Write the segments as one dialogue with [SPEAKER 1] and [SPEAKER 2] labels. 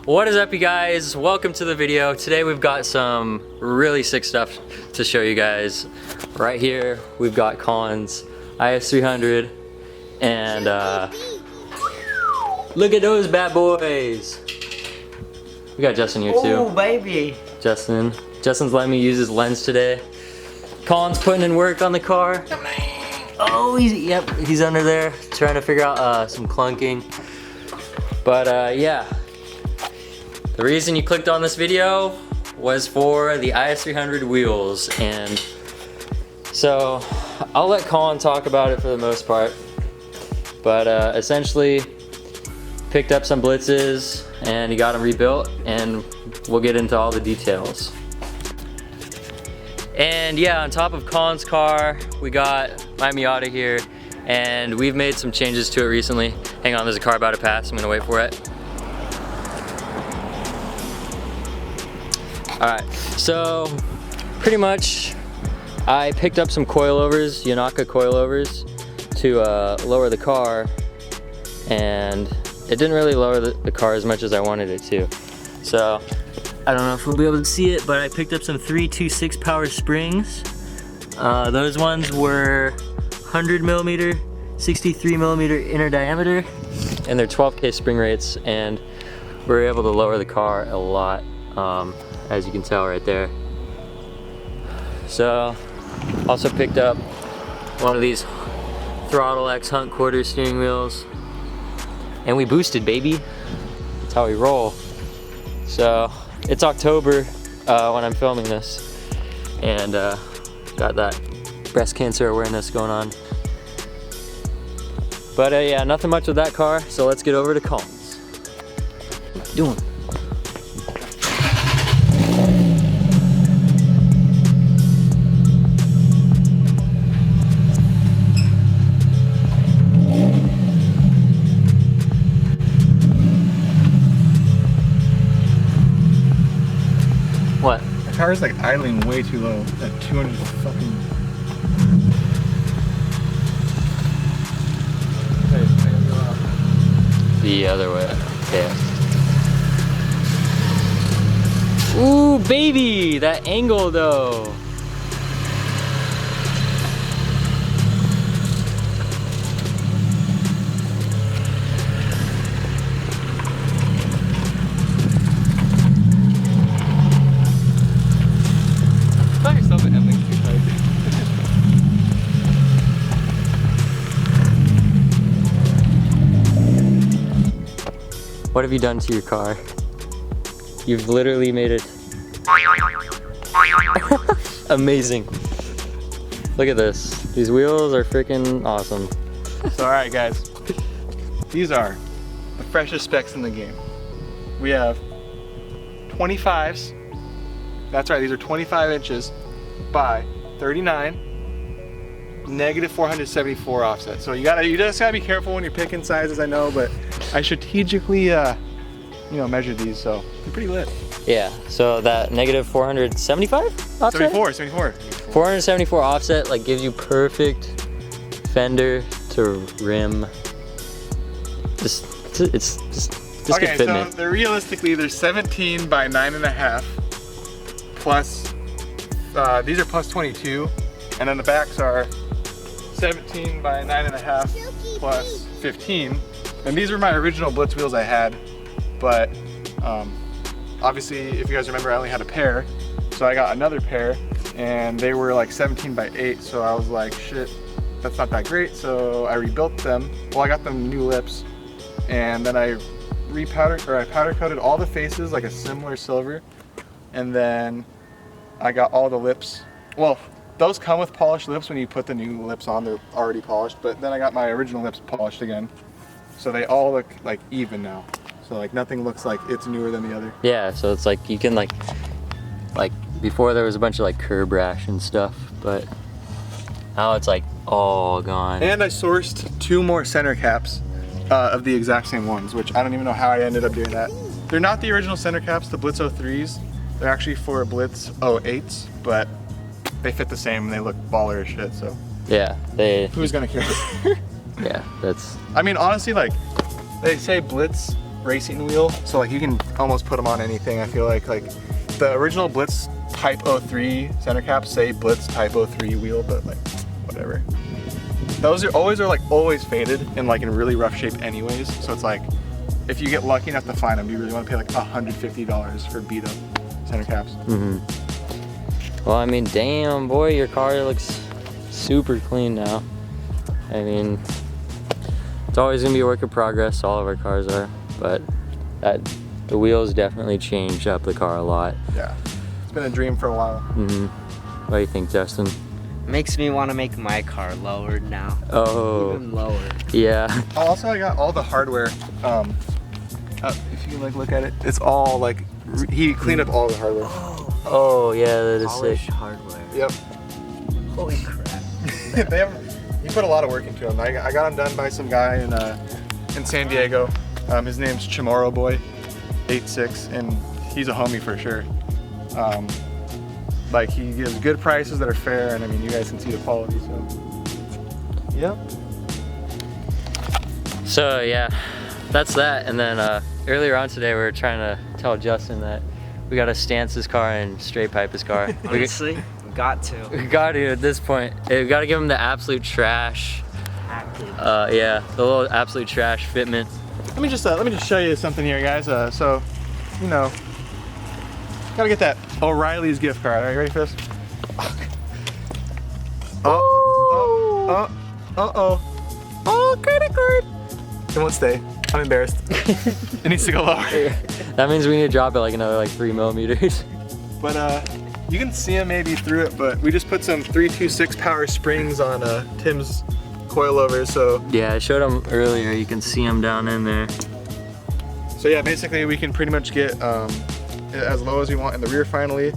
[SPEAKER 1] What is up, you guys? Welcome to the video. Today we've got some really sick stuff to show you guys. Right here we've got Colin's IS300 and look at those bad boys. We got Justin here too.
[SPEAKER 2] Oh baby.
[SPEAKER 1] Justin's letting me use his lens today. Colin's putting in work on the car. Oh, he's under there trying to figure out some clunking. But yeah. The reason you clicked on this video was for the IS300 wheels, and so I'll let Colin talk about it for the most part, but essentially picked up some blitzes and he got them rebuilt, and we'll get into all the details. And yeah, on top of Colin's car, we got my MIATA here, and we've made some changes to it recently. Hang on, there's a car about to pass, I'm gonna wait for it. Alright, so pretty much I picked up some coilovers, Yanaka coilovers, to lower the car, and it didn't really lower the car as much as I wanted it to. So I don't know if we'll be able to see it, but I picked up some 326 power springs. Those ones were 100 millimeter, 63 millimeter inner diameter, and they're 12K spring rates, and we were able to lower the car a lot. As you can tell right there. So, also picked up one of these Throttle X Hunt quarter steering wheels, and we boosted, baby. That's how we roll. So, it's October when I'm filming this, and got that breast cancer awareness going on. But yeah, nothing much with that car, so let's get over to Colin's. What you doing? What?
[SPEAKER 3] The car is like idling way too low at 200 fucking.
[SPEAKER 1] The other way. Yeah. Ooh, baby! That angle though. What have you done to your car? You've literally made it amazing. Look at this. These wheels are freaking awesome.
[SPEAKER 3] So alright guys, these are the freshest specs in the game. We have 25s. That's right, these are 25 inches by 39, negative 474 offset. So you just gotta be careful when you're picking sizes, I know, but I strategically measure these, so they're pretty lit.
[SPEAKER 1] Yeah, so that negative 475 offset?
[SPEAKER 3] 74.
[SPEAKER 1] 474 offset like gives you perfect fender to rim. It's just
[SPEAKER 3] okay,
[SPEAKER 1] good fitment.
[SPEAKER 3] So realistically they're 17 by 9.5 plus, these are plus 22, and then the backs are 17 by 9.5 plus 15. And these were my original Blitz wheels I had, but obviously if you guys remember I only had a pair, so I got another pair and they were like 17 by 8, so I was like, shit, that's not that great, so I rebuilt them. Well, I got them new lips, and then I powder coated all the faces like a similar silver, and then I got all the lips. Well, those come with polished lips. When you put the new lips on, they're already polished, but then I got my original lips polished again. So they all look like even now. So like nothing looks like it's newer than the other.
[SPEAKER 1] Yeah, so it's like you can like before there was a bunch of like curb rash and stuff, but now it's like all gone.
[SPEAKER 3] And I sourced 2 more center caps of the exact same ones, which I don't even know how I ended up doing that. They're not the original center caps, the Blitz 03s. They're actually for Blitz 08s, but they fit the same and they look baller as shit, so.
[SPEAKER 1] Yeah,
[SPEAKER 3] Who's gonna care?
[SPEAKER 1] Yeah, that's...
[SPEAKER 3] I mean, honestly, like, they say Blitz racing wheel, so like you can almost put them on anything. I feel like the original Blitz Type 03 center caps say Blitz Type 03 wheel, but like whatever. Those are always faded and like in really rough shape anyways. So it's like if you get lucky enough to find them, you really want to pay like $150 for beat up center caps.
[SPEAKER 1] Well, I mean, damn boy, your car looks super clean now. I mean, it's always gonna be a work in progress. All of our cars are, but the wheels definitely changed up the car a lot.
[SPEAKER 3] Yeah, it's been a dream for a while.
[SPEAKER 1] What do you think, Justin?
[SPEAKER 2] Makes me want to make my car lower now.
[SPEAKER 1] Oh,
[SPEAKER 2] Even lower.
[SPEAKER 1] Yeah.
[SPEAKER 3] Also, I got all the hardware. If you like look at it, it's all like he cleaned up all the hardware.
[SPEAKER 1] Oh yeah, that is
[SPEAKER 2] Polished
[SPEAKER 1] sick.
[SPEAKER 2] hardware.
[SPEAKER 3] Yep.
[SPEAKER 2] Holy crap.
[SPEAKER 3] He put a lot of work into them. I got them done by some guy in San Diego. His name's Chamorro Boy 86, and he's a homie for sure. Like he gives good prices that are fair, and I mean you guys can see the quality. So, yep.
[SPEAKER 1] So yeah, that's that. And then earlier on today, we were trying to tell Justin that we gotta stance his car and straight pipe his car.
[SPEAKER 2] Honestly, got to.
[SPEAKER 1] We got to at this point. We gotta give him the absolute trash. Yeah, the little absolute trash fitment.
[SPEAKER 3] Let me just show you something here, guys. So, you know, gotta get that O'Reilly's gift card. Are you ready for this? Oh, credit card. It won't stay. I'm embarrassed. It needs to go lower.
[SPEAKER 1] That means we need to drop it like another like 3 millimeters.
[SPEAKER 3] But you can see them maybe through it, but we just put some 326 power springs on Tim's coilovers, so.
[SPEAKER 1] Yeah, I showed him earlier. You can see them down in there.
[SPEAKER 3] So yeah, basically we can pretty much get as low as we want in the rear finally.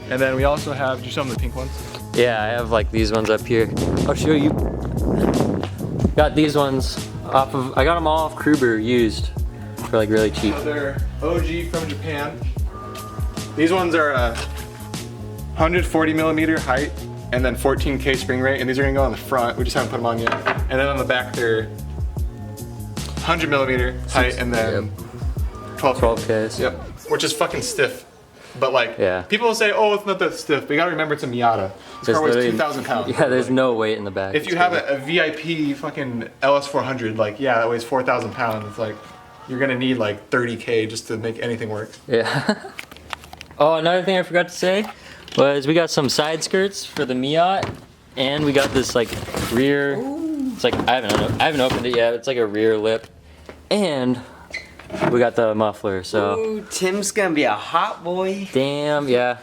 [SPEAKER 3] And then we also have, did you show them the pink ones?
[SPEAKER 1] Yeah, I have like these ones up here. I'll show you. Got these ones off of, I got them all off Kruber used for like really cheap.
[SPEAKER 3] So they're OG from Japan. These ones are 140 millimeter height and then 14K spring rate, and these are gonna go on the front. We just haven't put them on yet. And then on the back they're 100 millimeter height and then
[SPEAKER 1] 12Ks.
[SPEAKER 3] Yep, which is fucking stiff. But like,
[SPEAKER 1] yeah.
[SPEAKER 3] People will say, oh, it's not that stiff, but you gotta remember it's a Miata. This car weighs 2,000 pounds.
[SPEAKER 1] Yeah, there's no weight in the back.
[SPEAKER 3] If you have a VIP fucking LS400, like, yeah, that weighs 4,000 pounds. It's like, you're gonna need like 30K just to make anything work.
[SPEAKER 1] Yeah. Oh, another thing I forgot to say was we got some side skirts for the MIATA, and we got this like rear. It's like I haven't opened it yet. It's like a rear lip, and we got the muffler. So.
[SPEAKER 2] Ooh, Tim's gonna be a hot boy.
[SPEAKER 1] Damn, yeah.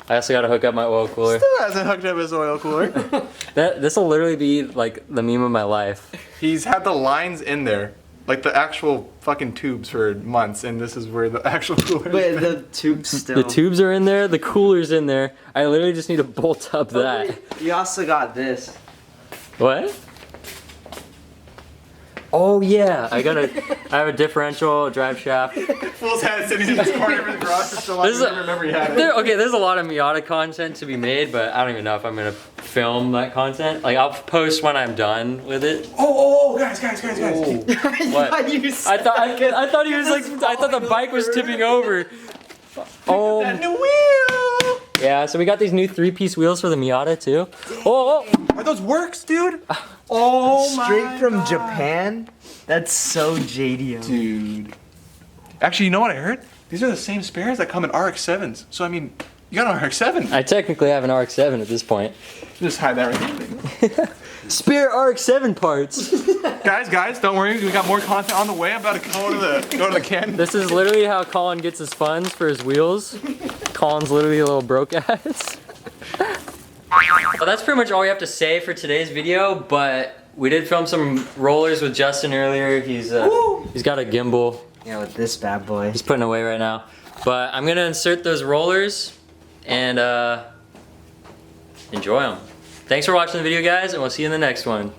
[SPEAKER 1] I also gotta hook up my oil cooler.
[SPEAKER 3] Still hasn't hooked up his oil cooler.
[SPEAKER 1] This will literally be like the meme of my life.
[SPEAKER 3] He's had the lines in there, like the actual fucking tubes for months, and this is where the actual cooler
[SPEAKER 2] But the tube's still.
[SPEAKER 1] The tubes are in there, the cooler's in there. I literally just need to bolt up that.
[SPEAKER 2] You also got this.
[SPEAKER 1] What? Oh yeah, I have a differential, a drive shaft.
[SPEAKER 3] Fool's had it sitting in the corner of his garage for so long, I don't remember he had it.
[SPEAKER 1] Okay, there's a lot of Miata content to be made, but I don't even know if I'm gonna film that content. Like I'll post when I'm done with it.
[SPEAKER 3] Oh, guys.
[SPEAKER 1] What? I thought he was like, I thought the bike was tipping over. Oh.
[SPEAKER 3] That new wheel!
[SPEAKER 1] Yeah, so we got these new 3-piece wheels for the Miata too. Oh.
[SPEAKER 3] Are those works, dude? Oh my
[SPEAKER 2] Straight from
[SPEAKER 3] God.
[SPEAKER 2] Japan? That's so JDO.
[SPEAKER 3] Dude. Actually, you know what I heard? These are the same spares that come in RX-7s. So, I mean, you got an RX-7.
[SPEAKER 1] I technically have an RX-7 at this point.
[SPEAKER 3] Just hide that right there.
[SPEAKER 1] Spare RX-7 parts.
[SPEAKER 3] Guys, don't worry. We got more content on the way. I'm about to go to the can.
[SPEAKER 1] This is literally how Colin gets his funds for his wheels. Colin's literally a little broke ass. Well, that's pretty much all we have to say for today's video, but we did film some rollers with Justin earlier. He's got a gimbal.
[SPEAKER 2] Yeah, with this bad boy.
[SPEAKER 1] He's putting away right now. But I'm gonna insert those rollers and enjoy them. Thanks for watching the video, guys, and we'll see you in the next one.